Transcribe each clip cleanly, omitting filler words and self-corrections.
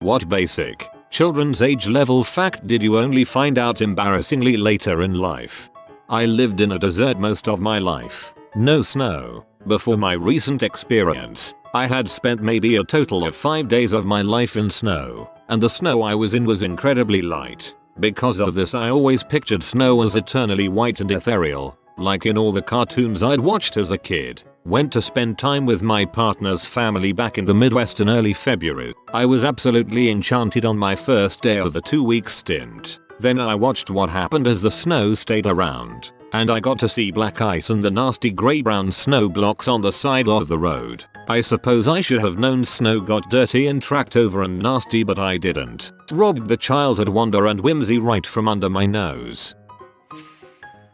What basic, children's age level fact did you only find out embarrassingly later in life? I lived in a desert most of my life. No snow. Before my recent experience, I had spent maybe a total of 5 days of my life in snow, and the snow I was in was incredibly light. Because of this, I always pictured snow as eternally white and ethereal, like in all the cartoons I'd watched as a kid. Went to spend time with my partner's family back in the Midwest in early February. I was absolutely enchanted on my first day of the 2-week stint. Then I watched what happened as the snow stayed around, and I got to see black ice and the nasty grey-brown snow blocks on the side of the road. I suppose I should have known snow got dirty and tracked over and nasty, but I didn't. Robbed the childhood wonder and whimsy right from under my nose.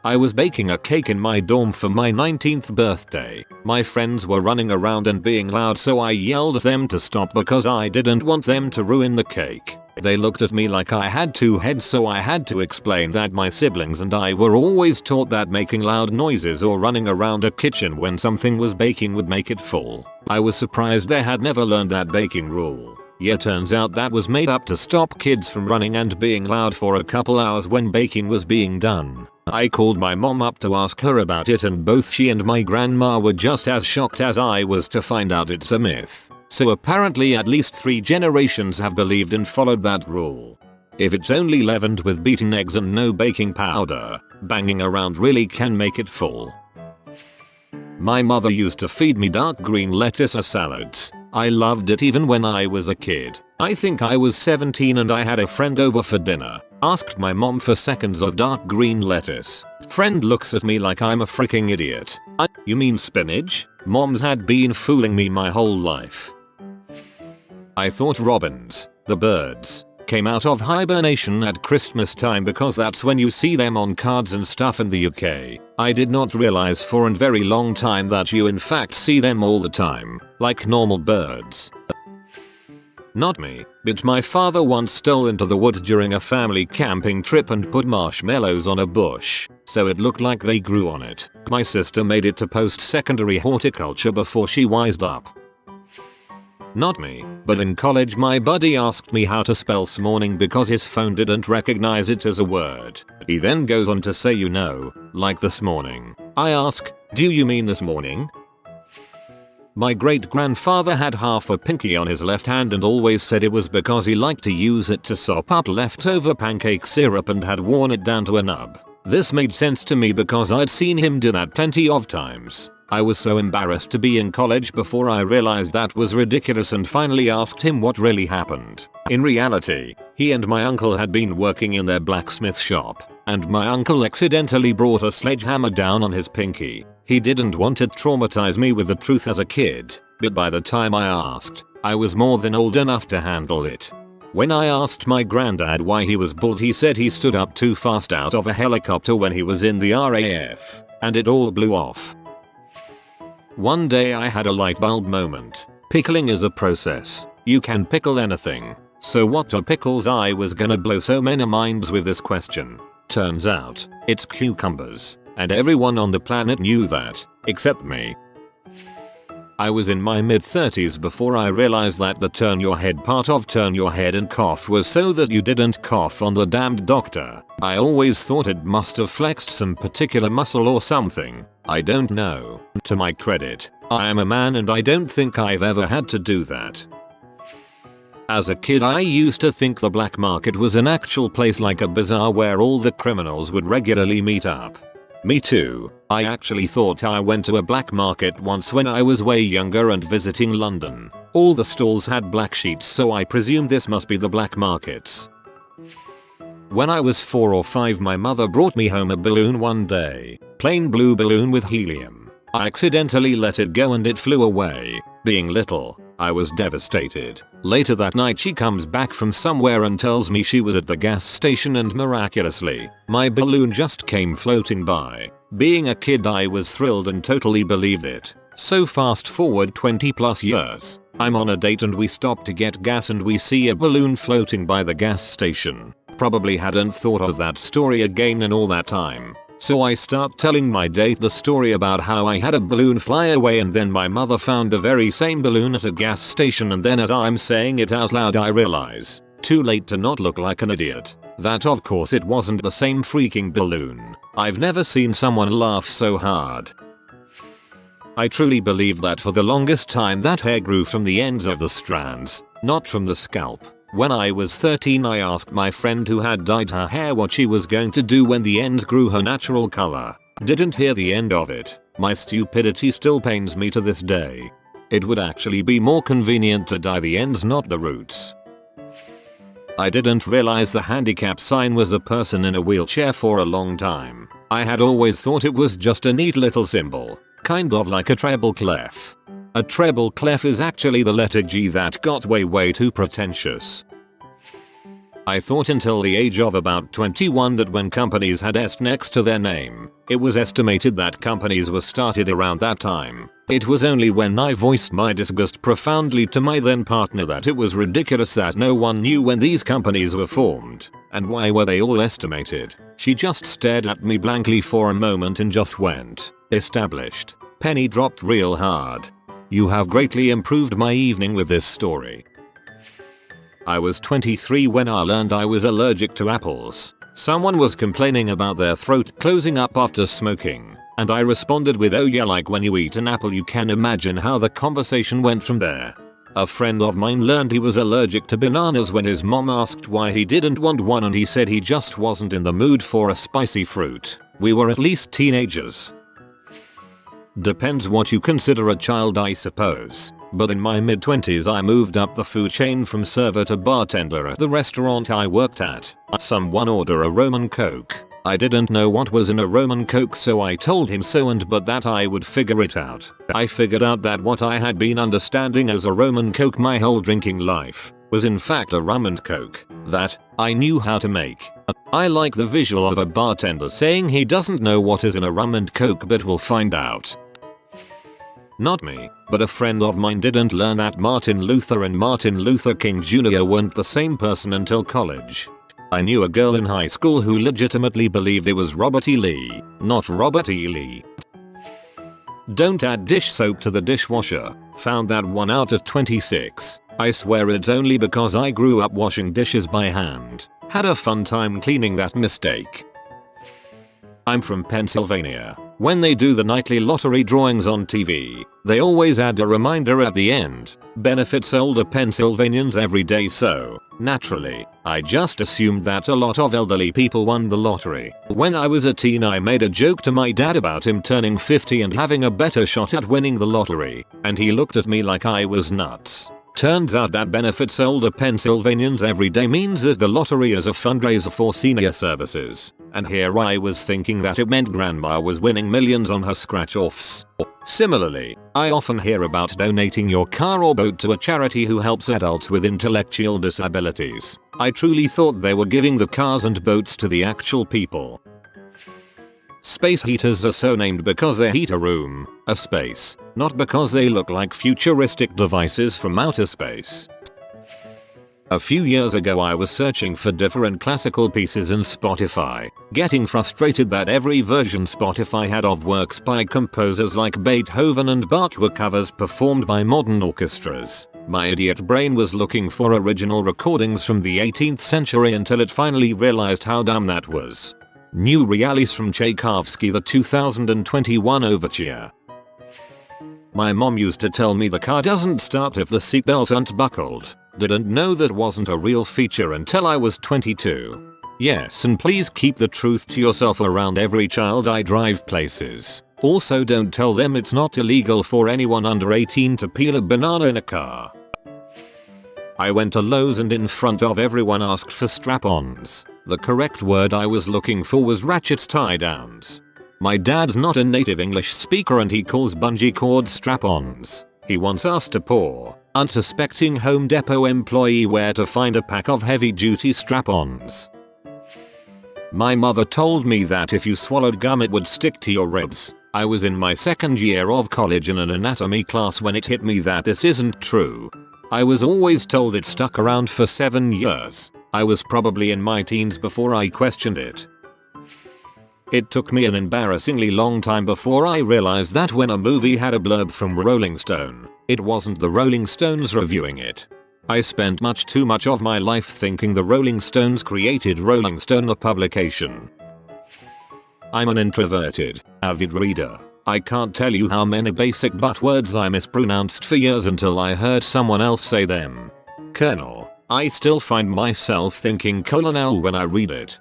I was baking a cake in my dorm for my 19th birthday. My friends were running around and being loud, so I yelled at them to stop because I didn't want them to ruin the cake. They looked at me like I had 2 heads, so I had to explain that my siblings and I were always taught that making loud noises or running around a kitchen when something was baking would make it fall. I was surprised they had never learned that baking rule. Yeah, turns out that was made up to stop kids from running and being loud for a couple hours when baking was being done. I called my mom up to ask her about it, and both she and my grandma were just as shocked as I was to find out it's a myth. So apparently at least 3 generations have believed and followed that rule. If it's only leavened with beaten eggs and no baking powder, banging around really can make it fall. My mother used to feed me dark green lettuce as salads. I loved it even when I was a kid. I think I was 17 and I had a friend over for dinner. Asked my mom for seconds of dark green lettuce. Friend looks at me like I'm a freaking idiot. You mean spinach? Moms had been fooling me my whole life. I thought robins, the birds, came out of hibernation at Christmas time because that's when you see them on cards and stuff in the UK. I did not realize for a very long time that you in fact see them all the time, like normal birds. Not me, but my father once stole into the woods during a family camping trip and put marshmallows on a bush, so it looked like they grew on it. My sister made it to post-secondary horticulture before she wised up. Not me, but in college my buddy asked me how to spell smorning because his phone didn't recognize it as a word. He then goes on to say, you know, like this morning. I ask, do you mean this morning? My great grandfather had half a pinky on his left hand and always said it was because he liked to use it to sop up leftover pancake syrup and had worn it down to a nub. This made sense to me because I'd seen him do that plenty of times. I was so embarrassed to be in college before I realized that was ridiculous and finally asked him what really happened. In reality, he and my uncle had been working in their blacksmith shop, and my uncle accidentally brought a sledgehammer down on his pinky. He didn't want to traumatize me with the truth as a kid, but by the time I asked, I was more than old enough to handle it. When I asked my granddad why he was bald, he said he stood up too fast out of a helicopter when he was in the RAF, and it all blew off. One day I had a light bulb moment. Pickling is a process. You can pickle anything. So what are pickles? I was gonna blow so many minds with this question. Turns out, it's cucumbers. And everyone on the planet knew that, except me. I was in my mid-30s before I realized that the turn your head part of turn your head and cough was so that you didn't cough on the damned doctor. I always thought it must have flexed some particular muscle or something. I don't know. To my credit, I am a man and I don't think I've ever had to do that. As a kid I used to think the black market was an actual place like a bazaar where all the criminals would regularly meet up. Me too. I actually thought I went to a black market once when I was way younger and visiting London. All the stalls had black sheets, so I presumed this must be the black markets. When I was 4 or 5 my mother brought me home a balloon one day. Plain blue balloon with helium. I accidentally let it go and it flew away. Being little, I was devastated. Later that night she comes back from somewhere and tells me she was at the gas station and miraculously, my balloon just came floating by. Being a kid I was thrilled and totally believed it. So fast forward 20 plus years. I'm on a date and we stop to get gas and we see a balloon floating by the gas station. Probably hadn't thought of that story again in all that time. So I start telling my date the story about how I had a balloon fly away and then my mother found the very same balloon at a gas station, and then as I'm saying it out loud I realize, too late to not look like an idiot, that of course it wasn't the same freaking balloon. I've never seen someone laugh so hard. I truly believe that for the longest time that hair grew from the ends of the strands, not from the scalp. When I was 13 I asked my friend who had dyed her hair what she was going to do when the ends grew her natural color. Didn't hear the end of it. My stupidity still pains me to this day. It would actually be more convenient to dye the ends, not the roots. I didn't realize the handicap sign was a person in a wheelchair for a long time. I had always thought it was just a neat little symbol, kind of like a treble clef. A treble clef is actually the letter G that got way too pretentious. I thought until the age of about 21 that when companies had S next to their name, it was estimated that companies were started around that time. It was only when I voiced my disgust profoundly to my then partner that it was ridiculous that no one knew when these companies were formed, and why were they all estimated. She just stared at me blankly for a moment and just went, "Established." Penny dropped real hard. You have greatly improved my evening with this story. I was 23 when I learned I was allergic to apples. Someone was complaining about their throat closing up after smoking, and I responded with, "Oh yeah, like when you eat an apple." You can imagine how the conversation went from there. A friend of mine learned he was allergic to bananas when his mom asked why he didn't want one, and he said he just wasn't in the mood for a spicy fruit. We were at least teenagers. Depends what you consider a child, I suppose. But in my mid-20s I moved up the food chain from server to bartender at the restaurant I worked at. Someone order a rum and coke. I didn't know what was in a rum and coke, so I told him so and but that I would figure it out. I figured out that what I had been understanding as a rum and coke my whole drinking life was in fact a rum and coke that I knew how to make. I like the visual of a bartender saying he doesn't know what is in a rum and coke but will find out. Not me, but a friend of mine didn't learn that Martin Luther and Martin Luther King Jr. weren't the same person until college. I knew a girl in high school who legitimately believed it was Robert E. Lee, not Robert E. Lee. Don't add dish soap to the dishwasher. Found that one out of 26. I swear it's only because I grew up washing dishes by hand. Had a fun time cleaning that mistake. I'm from Pennsylvania. When they do the nightly lottery drawings on TV, they always add a reminder at the end. Benefits older Pennsylvanians every day, so naturally, I just assumed that a lot of elderly people won the lottery. When I was a teen I made a joke to my dad about him turning 50 and having a better shot at winning the lottery, and he looked at me like I was nuts. Turns out that benefits older Pennsylvanians every day means that the lottery is a fundraiser for senior services. And here I was thinking that it meant grandma was winning millions on her scratch-offs. Similarly, I often hear about donating your car or boat to a charity who helps adults with intellectual disabilities. I truly thought they were giving the cars and boats to the actual people. Space heaters are so named because they heat a room, a space, not because they look like futuristic devices from outer space. A few years ago I was searching for different classical pieces in Spotify, getting frustrated that every version Spotify had of works by composers like Beethoven and Bach were covers performed by modern orchestras. My idiot brain was looking for original recordings from the 18th century until it finally realized how dumb that was. New Realities from Tchaikovsky, the 2021 Overture. My mom used to tell me the car doesn't start if the seatbelt aren't buckled. Didn't know that wasn't a real feature until I was 22. Yes, and please keep the truth to yourself around every child I drive places. Also don't tell them it's not illegal for anyone under 18 to peel a banana in a car. I went to Lowe's and in front of everyone asked for strap-ons. The correct word I was looking for was ratchet tie-downs. My dad's not a native English speaker and he calls bungee cord strap-ons. He wants us to pour unsuspecting Home Depot employee where to find a pack of heavy-duty strap-ons. My mother told me that if you swallowed gum it would stick to your ribs. I was in my second year of college in an anatomy class when it hit me that this isn't true. I was always told it stuck around for 7 years. I was probably in my teens before I questioned it. It took me an embarrassingly long time before I realized that when a movie had a blurb from Rolling Stone, it wasn't the Rolling Stones reviewing it. I spent much too much of my life thinking the Rolling Stones created Rolling Stone the publication. I'm an introverted, avid reader. I can't tell you how many basic buzzwords I mispronounced for years until I heard someone else say them. Colonel. I still find myself thinking colonel when I read it.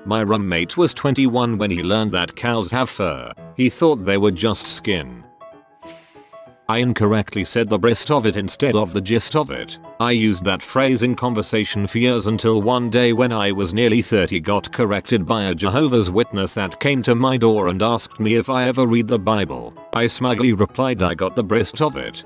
My roommate was 21 when he learned that cows have fur. He thought they were just skin. I incorrectly said the breast of it instead of the gist of it. I used that phrase in conversation for years until one day when I was nearly 30 got corrected by a Jehovah's Witness that came to my door and asked me if I ever read the Bible. I smugly replied I got the breast of it.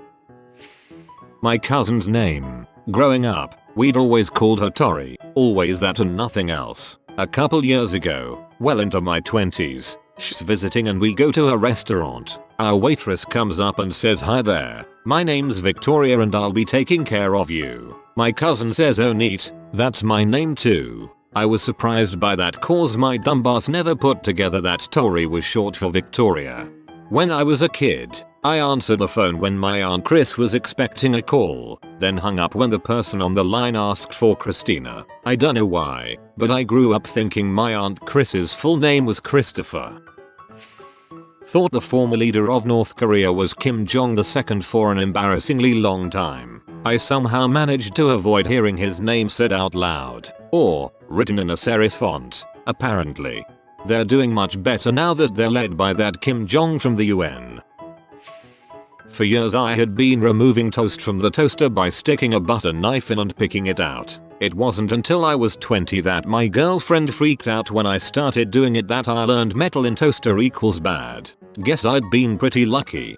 My cousin's name. Growing up, we'd always called her Tori. Always that and nothing else. A couple years ago, well into my 20s, she's visiting and we go to a restaurant. Our waitress comes up and says, "Hi there, my name's Victoria and I'll be taking care of you." My cousin says, "Oh neat, that's my name too." I was surprised by that cause my dumbass never put together that Tori was short for Victoria. When I was a kid, I answered the phone when my Aunt Chris was expecting a call, then hung up when the person on the line asked for Christina. I don't know why, but I grew up thinking my Aunt Chris's full name was Christopher. Thought the former leader of North Korea was Kim Jong-il for an embarrassingly long time. I somehow managed to avoid hearing his name said out loud, or written in a serif font, apparently. They're doing much better now that they're led by that Kim Jong from the UN. For years I had been removing toast from the toaster by sticking a butter knife in and picking it out. It wasn't until I was 20 that my girlfriend freaked out when I started doing it that I learned metal in toaster equals bad. Guess I'd been pretty lucky.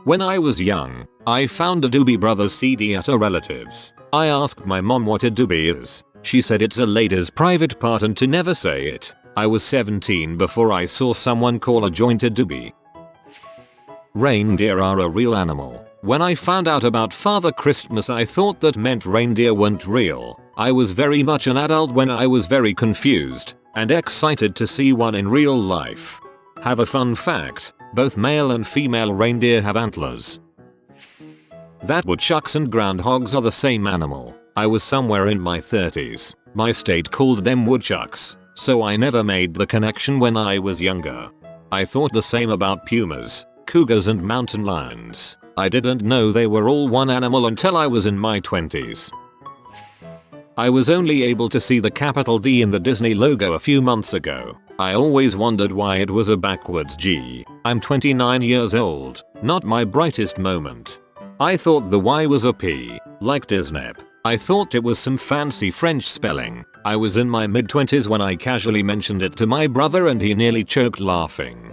When I was young, I found a Doobie Brothers CD at a relative's. I asked my mom what a doobie is. She said it's a lady's private part and to never say it. I was 17 before I saw someone call a joint a doobie. Reindeer are a real animal. When I found out about Father Christmas I thought that meant reindeer weren't real. I was very much an adult when I was very confused and excited to see one in real life. Have a fun fact, both male and female reindeer have antlers. That woodchucks and groundhogs are the same animal. I was somewhere in my 30s. My state called them woodchucks, so I never made the connection when I was younger. I thought the same about pumas, cougars and mountain lions. I didn't know they were all one animal until I was in my 20s. I was only able to see the capital D in the Disney logo a few months ago. I always wondered why it was a backwards G. I'm 29 years old, not my brightest moment. I thought the Y was a P, like Disney. I thought it was some fancy French spelling. I was in my mid-20s when I casually mentioned it to my brother and he nearly choked laughing.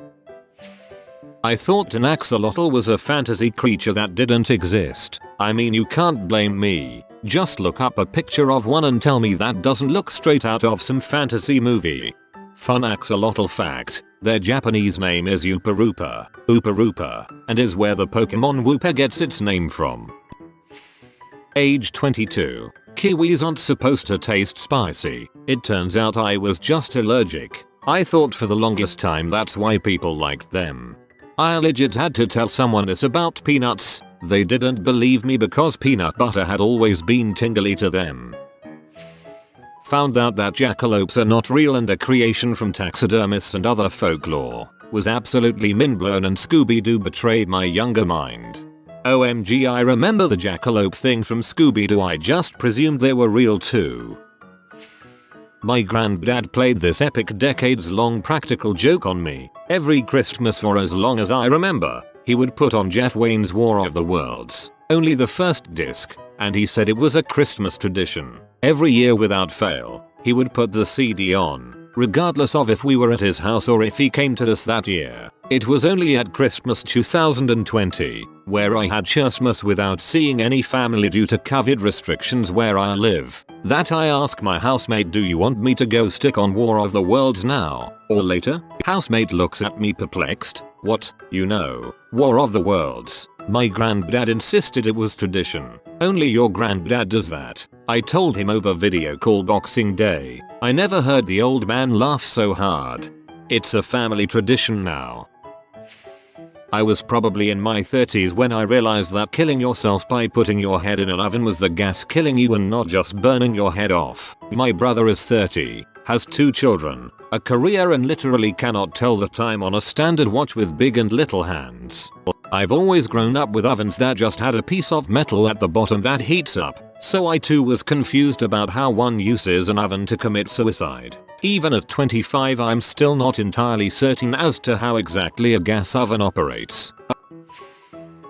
I thought an axolotl was a fantasy creature that didn't exist. I mean, you can't blame me. Just look up a picture of one and tell me that doesn't look straight out of some fantasy movie. Fun axolotl fact, their Japanese name is Upa Rupa, and is where the Pokemon Wooper gets its name from. Age 22. Kiwis aren't supposed to taste spicy. It turns out I was just allergic. I thought for the longest time that's why people liked them. I legit had to tell someone this about peanuts. They didn't believe me because peanut butter had always been tingly to them. Found out that jackalopes are not real and a creation from taxidermists and other folklore. Was absolutely mindblown and Scooby-Doo betrayed my younger mind. OMG, I remember the jackalope thing from Scooby-Doo. I just presumed they were real too. My granddad played this epic decades-long practical joke on me. Every Christmas for as long as I remember, he would put on Jeff Wayne's War of the Worlds, only the first disc, and he said it was a Christmas tradition. Every year without fail, he would put the CD on, regardless of if we were at his house or if he came to us that year. It was only at Christmas 2020, where I had Christmas without seeing any family due to COVID restrictions where I live, that I ask my housemate, "Do you want me to go stick on War of the Worlds now, or later?" Housemate looks at me perplexed. "What, you know, War of the Worlds?" My granddad insisted it was tradition. Only your granddad does that. I told him over video call Boxing Day. I never heard the old man laugh so hard. It's a family tradition now. I was probably in my 30s when I realized that killing yourself by putting your head in an oven was the gas killing you and not just burning your head off. My brother is 30, has 2 children, a career and literally cannot tell the time on a standard watch with big and little hands. I've always grown up with ovens that just had a piece of metal at the bottom that heats up, so I too was confused about how one uses an oven to commit suicide. Even at 25 I'm still not entirely certain as to how exactly a gas oven operates.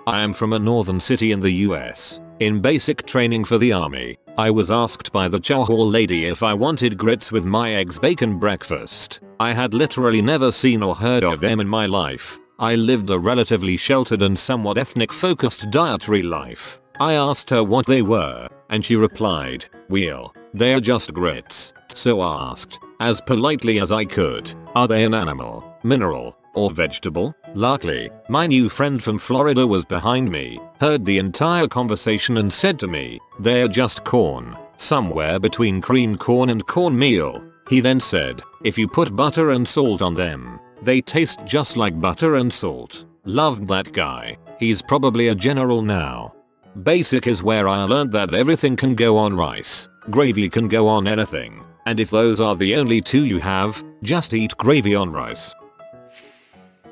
I am from a northern city in the US. In basic training for the army, I was asked by the chow hall lady if I wanted grits with my eggs bacon breakfast. I had literally never seen or heard of them in my life. I lived a relatively sheltered and somewhat ethnic-focused dietary life. I asked her what they were, and she replied, "Well, they're just grits." So I asked, as politely as I could, "Are they an animal, mineral, or vegetable?" Luckily, my new friend from Florida was behind me, heard the entire conversation and said to me, "They're just corn, somewhere between creamed corn and cornmeal." He then said, "If you put butter and salt on them, they taste just like butter and salt." Loved that guy. He's probably a general now. Basic is where I learned that everything can go on rice, gravy can go on anything, and if those are the only 2 you have, just eat gravy on rice.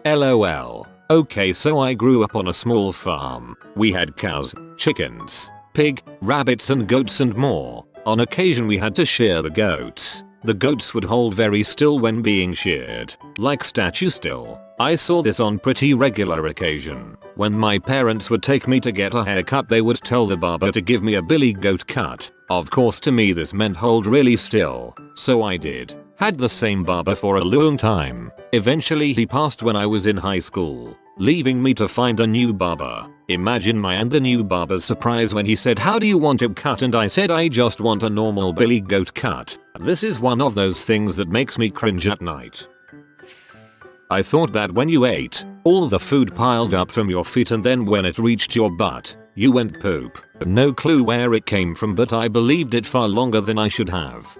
LOL. Okay, so I grew up on a small farm. We had cows, chickens, pig, rabbits and goats and more. On occasion we had to shear the goats. The goats would hold very still when being sheared, like statue still. I saw this on pretty regular occasion. When my parents would take me to get a haircut they would tell the barber to give me a billy goat cut. Of course to me this meant hold really still, so I did. Had the same barber for a long time. Eventually he passed when I was in high school, leaving me to find a new barber. Imagine my and the new barber's surprise when he said, "How do you want it cut?" and I said, "I just want a normal billy goat cut." This is one of those things that makes me cringe at night. I thought that when you ate, all the food piled up from your feet and then when it reached your butt, you went poop. No clue where it came from but I believed it far longer than I should have.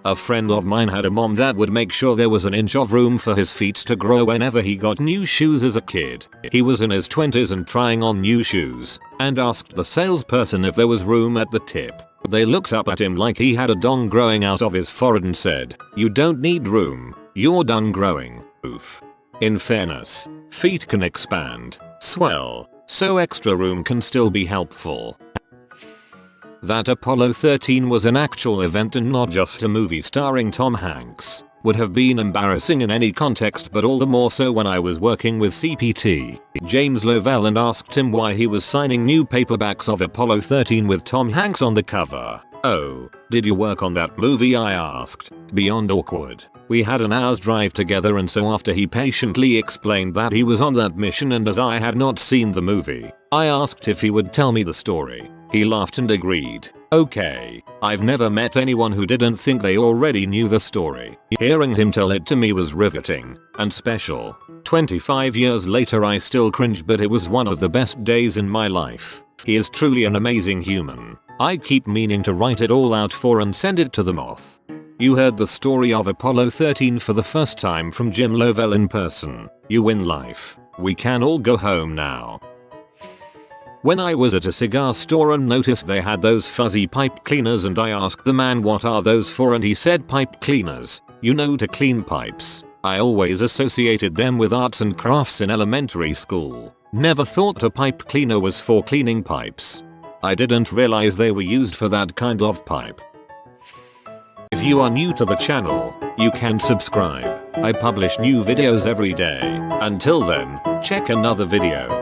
A friend of mine had a mom that would make sure there was an inch of room for his feet to grow whenever he got new shoes as a kid. He was in his 20s and trying on new shoes, and asked the salesperson if there was room at the tip. They looked up at him like he had a dong growing out of his forehead and said, "You don't need room, you're done growing." Oof. In fairness, feet can expand, swell, so extra room can still be helpful. That Apollo 13 was an actual event and not just a movie starring Tom Hanks would have been embarrassing in any context, but all the more so when I was working with CPT James Lovell and asked him why he was signing new paperbacks of Apollo 13 with Tom Hanks on the cover. "Oh, did you work on that movie?" I asked. Beyond awkward. We had an hour's drive together and so after he patiently explained that he was on that mission and as I had not seen the movie, I asked if he would tell me the story. He laughed and agreed. Okay, I've never met anyone who didn't think they already knew the story. Hearing him tell it to me was riveting and special. 25 years later I still cringe, but it was one of the best days in my life. He is truly an amazing human. I keep meaning to write it all out for and send it to the moth. You heard the story of Apollo 13 for the first time from Jim Lovell in person. You win life. We can all go home now. When I was at a cigar store and noticed they had those fuzzy pipe cleaners and I asked the man what are those for and he said pipe cleaners, you know, to clean pipes. I always associated them with arts and crafts in elementary school. Never thought a pipe cleaner was for cleaning pipes. I didn't realize they were used for that kind of pipe. If you are new to the channel, you can subscribe. I publish new videos every day. Until then, check another video.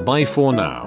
Bye for now.